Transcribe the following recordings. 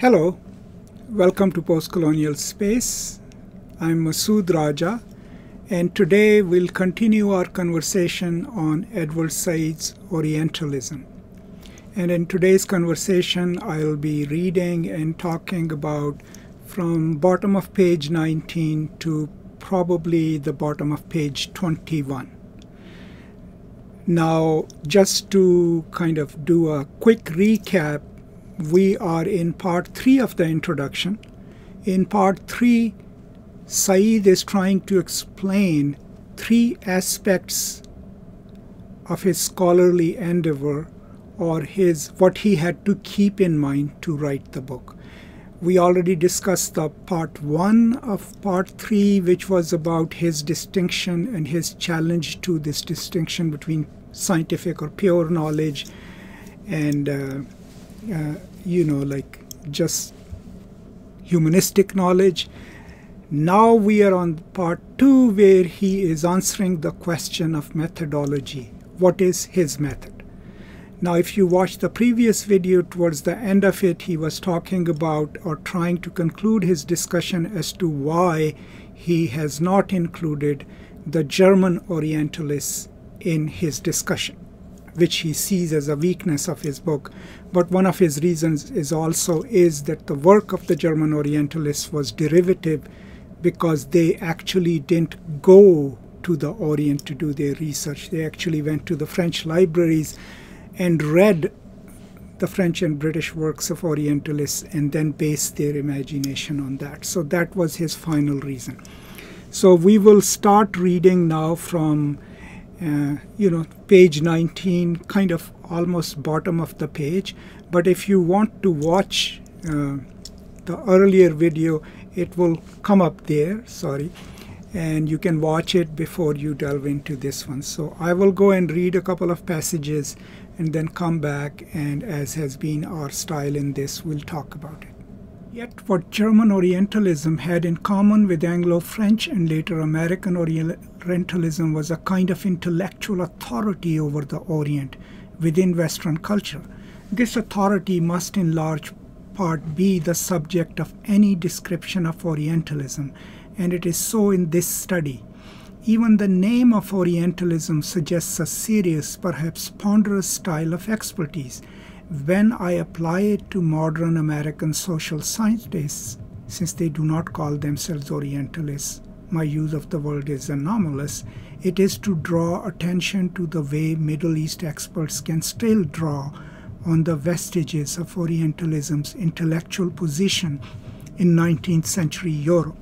Hello, welcome to Postcolonial Space. I'm Masood Raja, and today we'll continue our conversation on Edward Said's Orientalism. And in today's conversation, I'll be reading and talking about from bottom of page 19 to probably the bottom of page 21. Now, just to kind of do a quick recap, we are in part 3 of the introduction. In part 3, Said is trying to explain 3 aspects of his scholarly endeavor, or what he had to keep in mind to write the book. We already discussed the part 1 of part 3, which was about his distinction and his challenge to this distinction between scientific or pure knowledge and like just humanistic knowledge. Now we are on part 2, where he is answering the question of methodology. What is his method? Now, if you watch the previous video, towards the end of it, he was talking about or trying to conclude his discussion as to why he has not included the German Orientalists in his discussion, which he sees as a weakness of his book. But one of his reasons is that the work of the German Orientalists was derivative, because they actually didn't go to the Orient to do their research. They actually went to the French libraries and read the French and British works of Orientalists and then based their imagination on that. So that was his final reason. So we will start reading now from page 19, kind of almost bottom of the page. But if you want to watch the earlier video, it will come up there, and you can watch it before you delve into this one. So I will go and read a couple of passages and then come back, and as has been our style in this, we'll talk about it. Yet what German Orientalism had in common with Anglo-French and later American Orientalism was a kind of intellectual authority over the Orient within Western culture. This authority must in large part be the subject of any description of Orientalism, and it is so in this study. Even the name of Orientalism suggests a serious, perhaps ponderous style of expertise. When I apply it to modern American social scientists, since they do not call themselves Orientalists, my use of the word is anomalous, it is to draw attention to the way Middle East experts can still draw on the vestiges of Orientalism's intellectual position in 19th century Europe.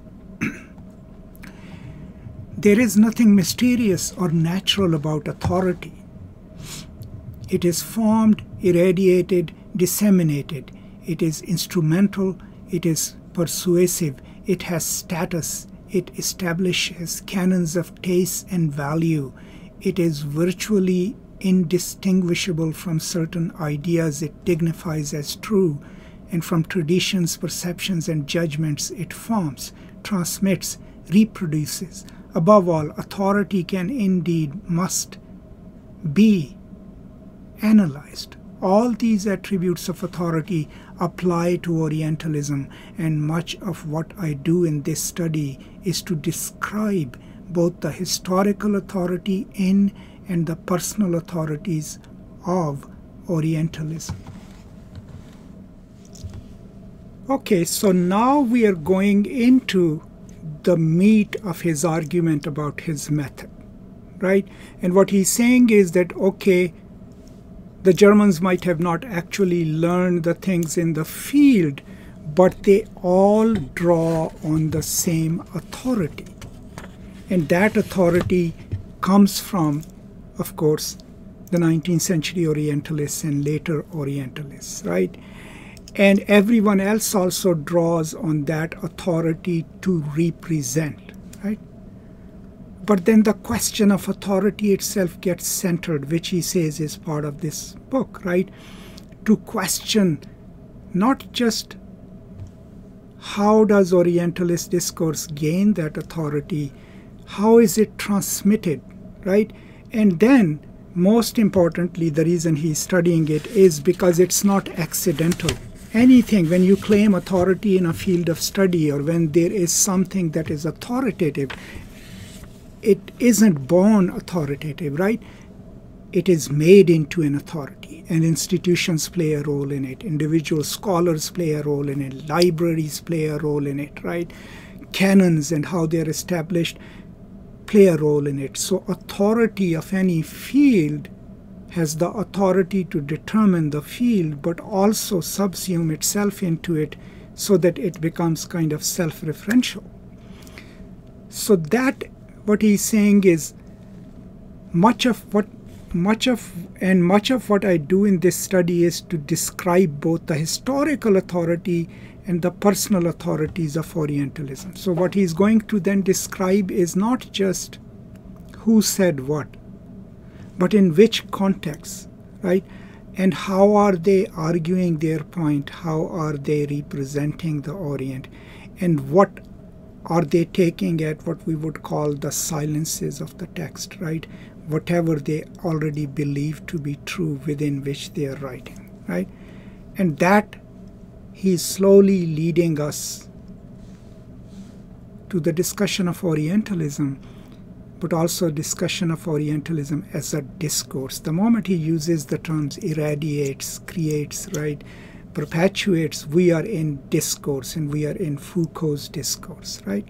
There is nothing mysterious or natural about authority. It is formed, irradiated, disseminated. It is instrumental, it is persuasive, it has status, it establishes canons of taste and value. It is virtually indistinguishable from certain ideas it dignifies as true, and from traditions, perceptions, and judgments it forms, transmits, reproduces. Above all, authority can indeed must be analyzed. All these attributes of authority apply to Orientalism, and much of what I do in this study is to describe both the historical authority in and the personal authorities of Orientalism. Okay, so now we are going into the meat of his argument about his method, right? And what he's saying is that, okay, the Germans might have not actually learned the things in the field, but they all draw on the same authority. And that authority comes from, of course, the 19th century Orientalists and later Orientalists, right? And everyone else also draws on that authority to represent, right? But then the question of authority itself gets centered, which he says is part of this book, right? To question not just how does Orientalist discourse gain that authority, how is it transmitted, right? And then, most importantly, the reason he's studying it is because it's not accidental. anything, when you claim authority in a field of study, or when there is something that is authoritative, it isn't born authoritative, right? It is made into an authority, and institutions play a role in it. Individual scholars play a role in it. Libraries play a role in it, right? Canons and how they're established play a role in it. So authority of any field has the authority to determine the field, but also subsume itself into it so that it becomes kind of self-referential. So that, what he's saying is, much of what I do in this study is to describe both the historical authority and the personal authorities of Orientalism. So what he's going to then describe is not just who said what, but in which context, right? And how are they arguing their point? How are they representing the Orient? And what are they taking at what we would call the silences of the text, right? Whatever they already believe to be true within which they are writing, right? And that he's slowly leading us to the discussion of Orientalism, but also discussion of Orientalism as a discourse. The moment he uses the terms irradiates, creates, right, perpetuates, we are in discourse, and we are in Foucault's discourse, right?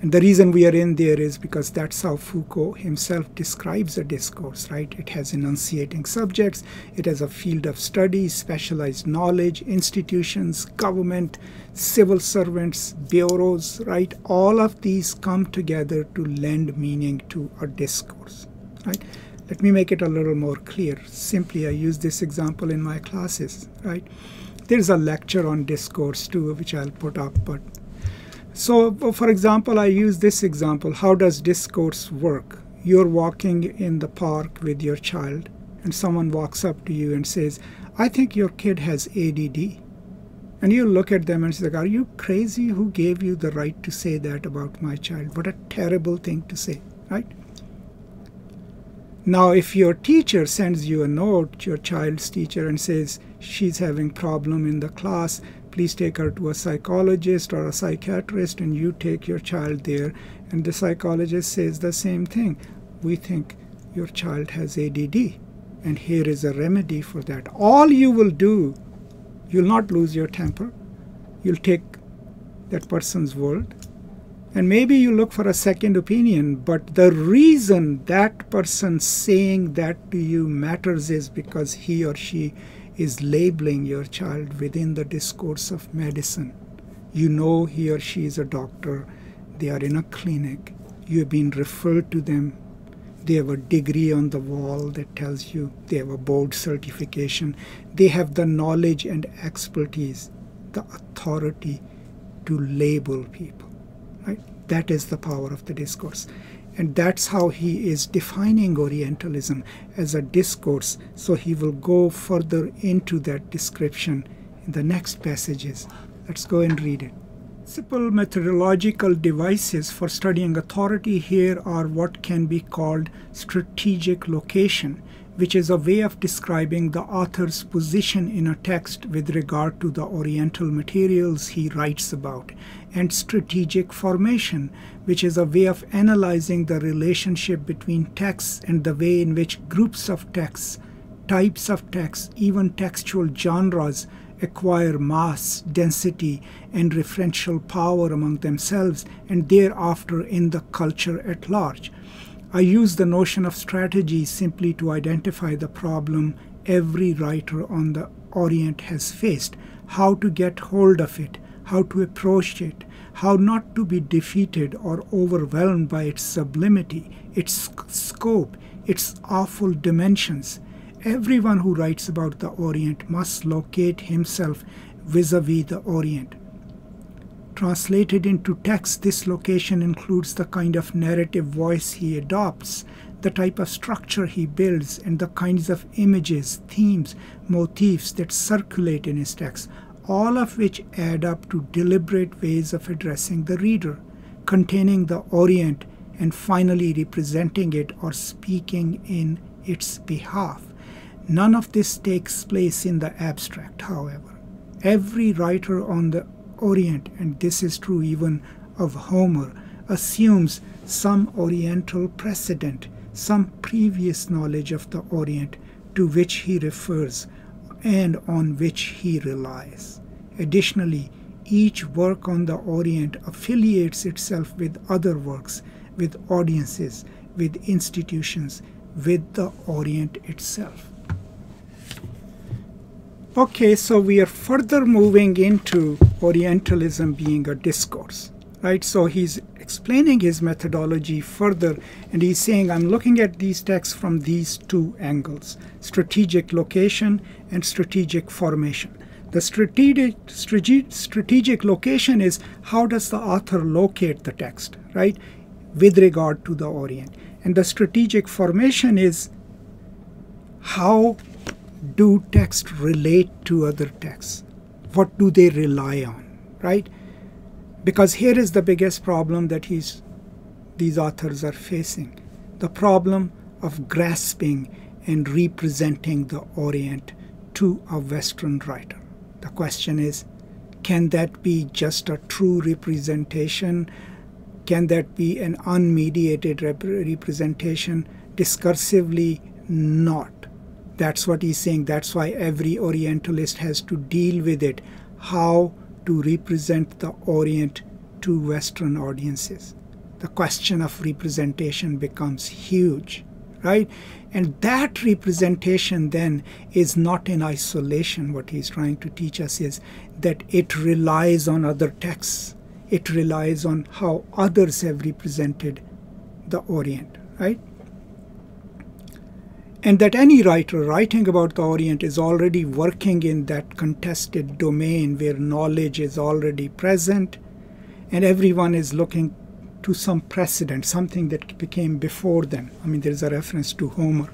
And the reason we are in there is because that's how Foucault himself describes a discourse, right? It has enunciating subjects, it has a field of study, specialized knowledge, institutions, government, civil servants, bureaus, right? All of these come together to lend meaning to a discourse, right? Let me make it a little more clear. Simply, I use this example in my classes, right? There's a lecture on discourse too, which I'll put up, but so, for example, I use this example. How does discourse work? You're walking in the park with your child, and someone walks up to you and says, I think your kid has ADD. And you look at them and say, are you crazy? Who gave you the right to say that about my child? What a terrible thing to say, right? Now, if your teacher sends you a note, your child's teacher, and says she's having problem in the class, please take her to a psychologist or a psychiatrist, and you take your child there, and the psychologist says the same thing. We think your child has ADD, and here is a remedy for that. All you will do, you'll not lose your temper. You'll take that person's word, and maybe you look for a second opinion, but the reason that person saying that to you matters is because he or she is labeling your child within the discourse of medicine. You know he or she is a doctor. They are in a clinic. You have been referred to them. They have a degree on the wall that tells you they have a board certification. They have the knowledge and expertise, the authority to label people, right? That is the power of the discourse. And that's how he is defining Orientalism, as a discourse. So he will go further into that description in the next passages. Let's go and read it. Simple methodological devices for studying authority here are what can be called strategic location, which is a way of describing the author's position in a text with regard to the Oriental materials he writes about, and strategic formation, which is a way of analyzing the relationship between texts and the way in which groups of texts, types of texts, even textual genres acquire mass, density, and referential power among themselves and thereafter in the culture at large. I use the notion of strategy simply to identify the problem every writer on the Orient has faced, how to get hold of it, how to approach it, how not to be defeated or overwhelmed by its sublimity, its scope, its awful dimensions. Everyone who writes about the Orient must locate himself vis-a-vis the Orient. Translated into text, this location includes the kind of narrative voice he adopts, the type of structure he builds, and the kinds of images, themes, motifs that circulate in his text, all of which add up to deliberate ways of addressing the reader, containing the Orient, and finally representing it or speaking in its behalf. None of this takes place in the abstract, however. Every writer on the Orient, and this is true even of Homer, assumes some Oriental precedent, some previous knowledge of the Orient to which he refers and on which he relies. Additionally, each work on the Orient affiliates itself with other works, with audiences, with institutions, with the Orient itself. Okay, so we are further moving into Orientalism being a discourse, right? So he's explaining his methodology further, and he's saying, I'm looking at these texts from these two angles: strategic location and strategic formation. The strategic location is how does the author locate the text, right, with regard to the Orient. And the strategic formation is how do texts relate to other texts? What do they rely on, right? Because here is the biggest problem that these authors are facing: the problem of grasping and representing the Orient to a Western writer. The question is, can that be just a true representation? Can that be an unmediated representation? Discursively, not. That's what he's saying. That's why every Orientalist has to deal with it. How to represent the Orient to Western audiences. The question of representation becomes huge, right? And that representation then is not in isolation. What he's trying to teach us is that it relies on other texts. It relies on how others have represented the Orient, right? And that any writer writing about the Orient is already working in that contested domain where knowledge is already present, and everyone is looking to some precedent, something that became before them. I mean, there's a reference to Homer.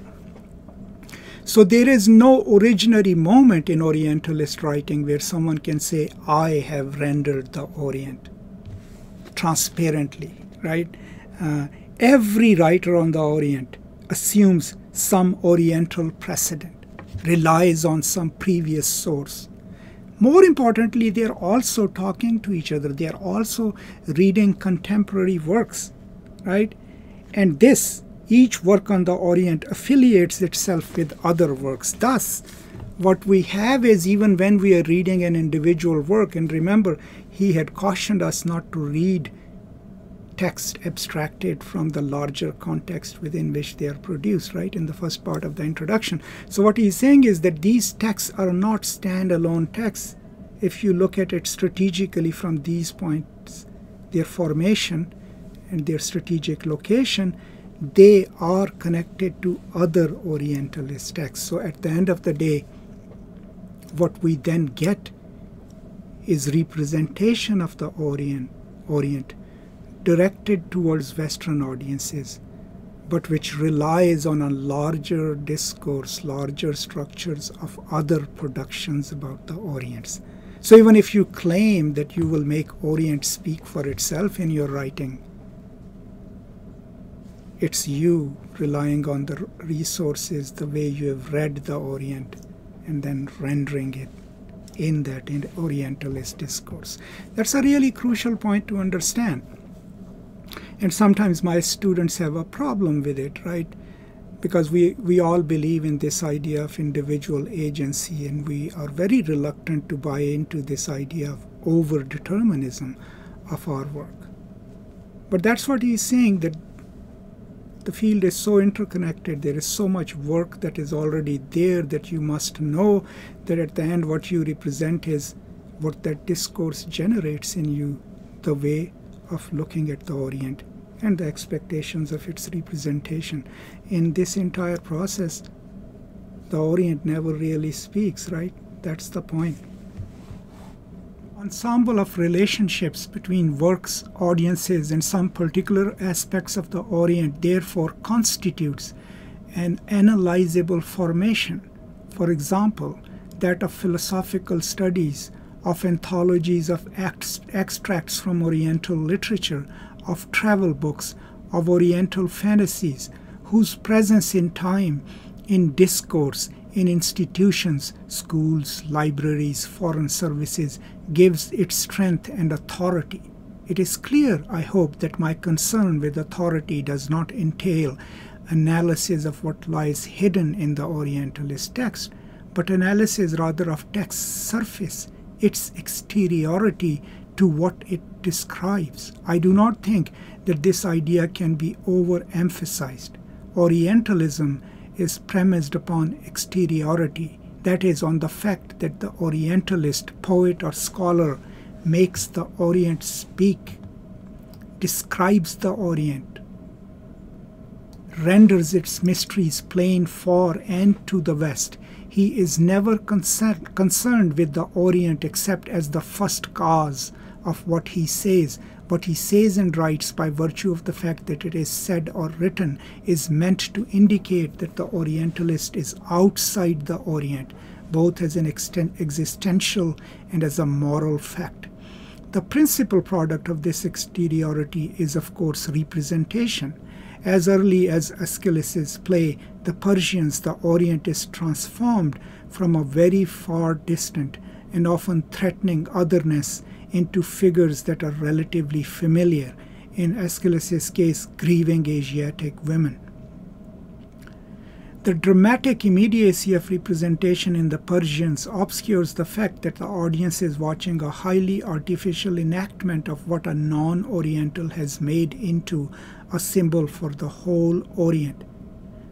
So there is no originary moment in Orientalist writing where someone can say, I have rendered the Orient transparently, right? Every writer on the Orient assumes some Oriental precedent, relies on some previous source. More importantly, they are also talking to each other. They are also reading contemporary works, right? And each work on the Orient affiliates itself with other works. Thus, what we have is, even when we are reading an individual work, and remember, he had cautioned us not to read text abstracted from the larger context within which they are produced, right, in the first part of the introduction. So what he's saying is that these texts are not standalone texts. If you look at it strategically from these points, their formation and their strategic location, they are connected to other Orientalist texts. So at the end of the day, what we then get is representation of the Orient directed towards Western audiences, but which relies on a larger discourse, larger structures of other productions about the Orients. So even if you claim that you will make Orient speak for itself in your writing, it's you relying on the resources, the way you have read the Orient, and then rendering it in that Orientalist discourse. That's a really crucial point to understand. And sometimes my students have a problem with it, right? Because we all believe in this idea of individual agency, and we are very reluctant to buy into this idea of over-determinism of our work. But that's what he's saying, that the field is so interconnected, there is so much work that is already there that you must know that at the end what you represent is what that discourse generates in you, the way of looking at the Orient and the expectations of its representation. In this entire process, the Orient never really speaks, right? That's the point. Ensemble of relationships between works, audiences, and some particular aspects of the Orient therefore constitutes an analyzable formation. For example, that of philosophical studies, of anthologies of extracts from Oriental literature, of travel books, of Oriental fantasies, whose presence in time, in discourse, in institutions, schools, libraries, foreign services, gives its strength and authority. It is clear, I hope, that my concern with authority does not entail analysis of what lies hidden in the Orientalist text, but analysis rather of text's surface, its exteriority to what it describes. I do not think that this idea can be overemphasized. Orientalism is premised upon exteriority, that is, on the fact that the Orientalist poet or scholar makes the Orient speak, describes the Orient, renders its mysteries plain for and to the West. He is never concerned with the Orient except as the first cause of what he says. What he says and writes, by virtue of the fact that it is said or written, is meant to indicate that the Orientalist is outside the Orient, both as an existential and as a moral fact. The principal product of this exteriority is, of course, representation. As early as Aeschylus's play, The Persians, the Orient is transformed from a very far distant and often threatening otherness into figures that are relatively familiar, in Aeschylus's case, grieving Asiatic women. The dramatic immediacy of representation in The Persians obscures the fact that the audience is watching a highly artificial enactment of what a non-Oriental has made into a symbol for the whole Orient.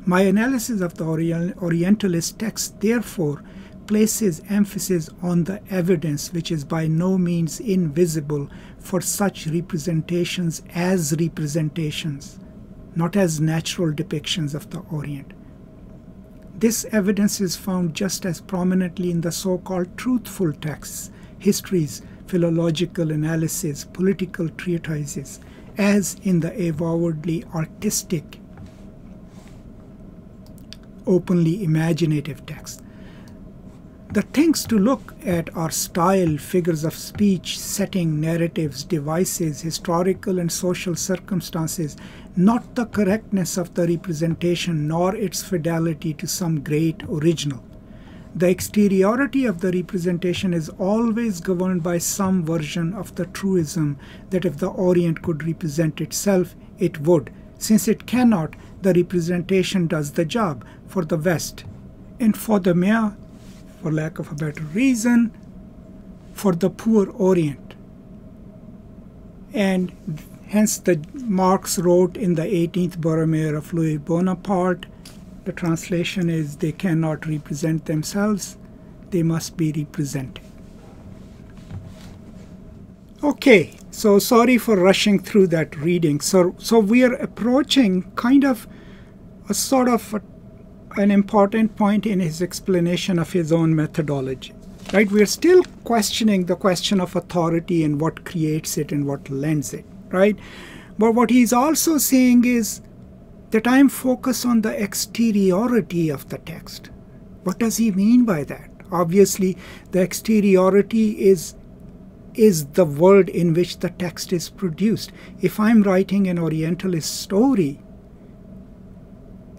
My analysis of the Orientalist text, therefore, places emphasis on the evidence, which is by no means invisible, for such representations as representations, not as natural depictions of the Orient. This evidence is found just as prominently in the so-called truthful texts, histories, philological analysis, political treatises, as in the avowedly artistic, openly imaginative text. The things to look at are style, figures of speech, setting, narratives, devices, historical and social circumstances, not the correctness of the representation nor its fidelity to some great original. The exteriority of the representation is always governed by some version of the truism that if the Orient could represent itself, it would. Since it cannot, the representation does the job for the West, and for the mere, for lack of a better reason, for the poor Orient. And hence Marx wrote in the 18th Brumaire of Louis Bonaparte, the translation is, they cannot represent themselves, they must be represented. Okay, so sorry for rushing through that reading. So we are approaching kind of a sort of an important point in his explanation of his own methodology. Right? We are still questioning the question of authority and what creates it and what lends it. Right? But what he's also saying is that I'm focused on the exteriority of the text. What does he mean by that? Obviously, the exteriority is the world in which the text is produced. If I'm writing an Orientalist story,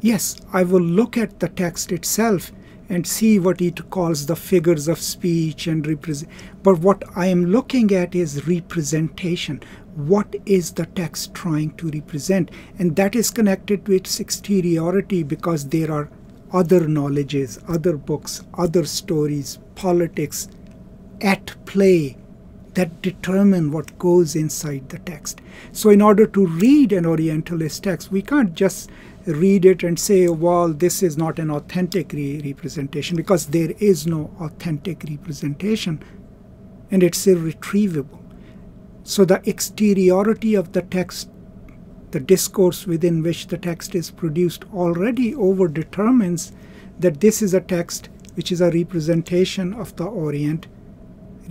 yes, I will look at the text itself and see what he calls the figures of speech and represent. But what I am looking at is representation. What is the text trying to represent? And that is connected to its exteriority because there are other knowledges, other books, other stories, politics at play that determine what goes inside the text. So in order to read an Orientalist text, we can't just read it and say, well, this is not an authentic representation, because there is no authentic representation and it's irretrievable. So the exteriority of the text, the discourse within which the text is produced, already overdetermines that this is a text which is a representation of the Orient,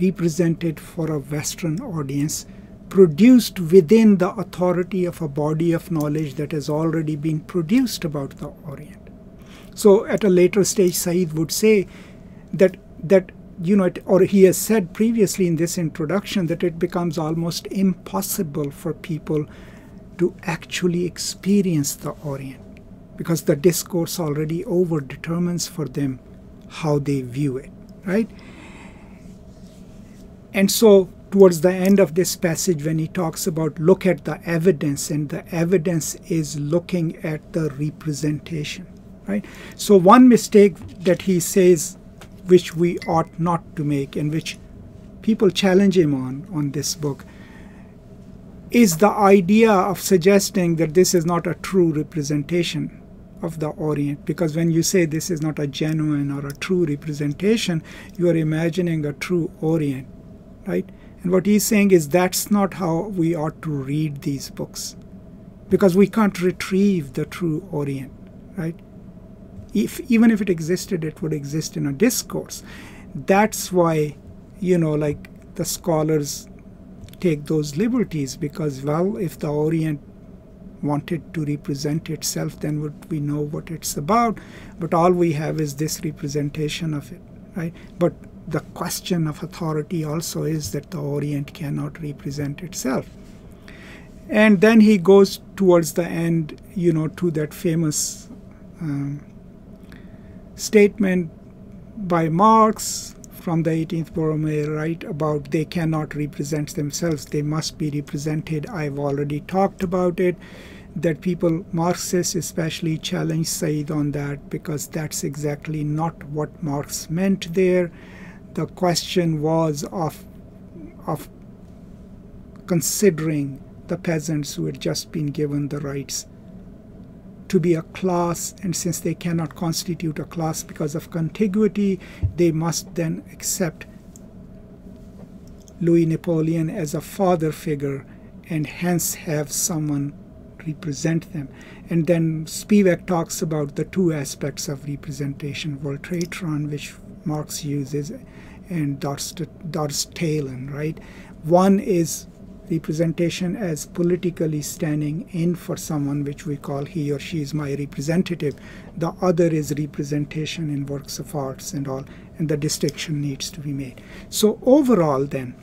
represented for a Western audience, produced within the authority of a body of knowledge that has already been produced about the Orient. So at a later stage, Said would say that or he has said previously in this introduction, that it becomes almost impossible for people to actually experience the Orient because the discourse already overdetermines for them how they view it, right? And so towards the end of this passage, when he talks about look at the evidence, and the evidence is looking at the representation, right? So one mistake that he says, which we ought not to make, and which people challenge him on this book, is the idea of suggesting that this is not a true representation of the Orient. Because when you say this is not a genuine or a true representation, you are imagining a true Orient, right? And what he's saying is that's not how we ought to read these books, because we can't retrieve the true Orient, right? Even if it existed, it would exist in a discourse. That's why, like the scholars take those liberties, because, well, if the Orient wanted to represent itself, then would we know what it's about? But all we have is this representation of it, right? But the question of authority also is that the Orient cannot represent itself. And then he goes towards the end, to that famous statement by Marx from the 18th Brumaire, right, about they cannot represent themselves, they must be represented. I've already talked about it, that people, Marxists especially, challenge Said on that, because that's exactly not what Marx meant there. The question was of considering the peasants who had just been given the rights to be a class, and since they cannot constitute a class because of contiguity, they must then accept Louis Napoleon as a father figure and hence have someone represent them. And then Spivak talks about the two aspects of representation, Voltairean, which Marx uses, and Darstalen, right? One is representation as politically standing in for someone, which we call he or she is my representative. The other is representation in works of arts and all, and the distinction needs to be made. So overall then,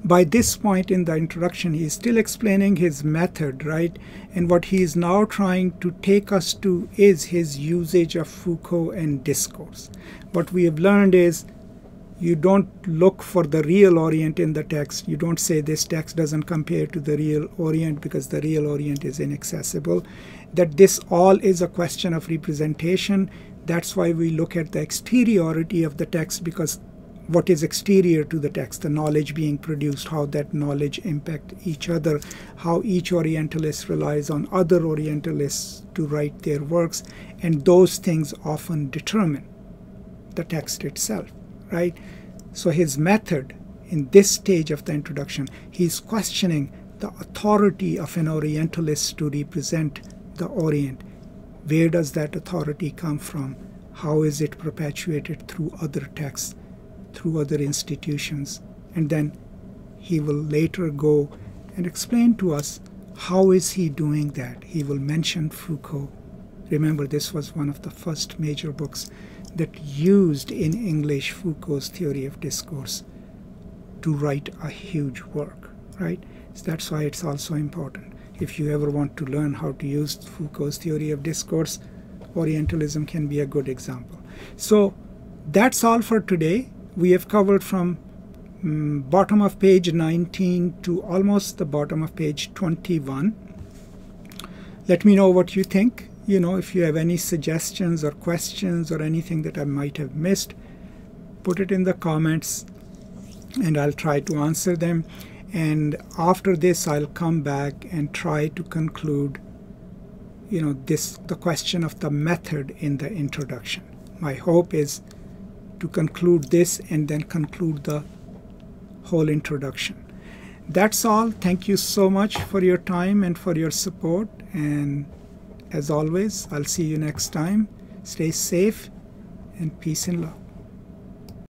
by this point in the introduction, he is still explaining his method, right? And what he is now trying to take us to is his usage of Foucault and discourse. What we have learned is you don't look for the real Orient in the text. You don't say this text doesn't compare to the real Orient because the real Orient is inaccessible. That this all is a question of representation. That's why we look at the exteriority of the text, because what is exterior to the text, the knowledge being produced, how that knowledge impact each other, how each Orientalist relies on other Orientalists to write their works, and those things often determine the text itself, right? So his method in this stage of the introduction, he's questioning the authority of an Orientalist to represent the Orient. Where does that authority come from? How is it perpetuated through other texts, through other institutions? And then he will later go and explain to us how is he doing that. He will mention Foucault. Remember, this was one of the first major books that used in English Foucault's theory of discourse to write a huge work, right? So that's why it's also important. If you ever want to learn how to use Foucault's theory of discourse, Orientalism can be a good example. So that's all for today. We have covered from bottom of page 19 to almost the bottom of page 21. Let me know what you think. If you have any suggestions or questions or anything that I might have missed, put it in the comments and I'll try to answer them. And after this, I'll come back and try to conclude, the question of the method in the introduction. My hope is to conclude this and then conclude the whole introduction. That's all. Thank you so much for your time and for your support. And as always, I'll see you next time. Stay safe and peace and love.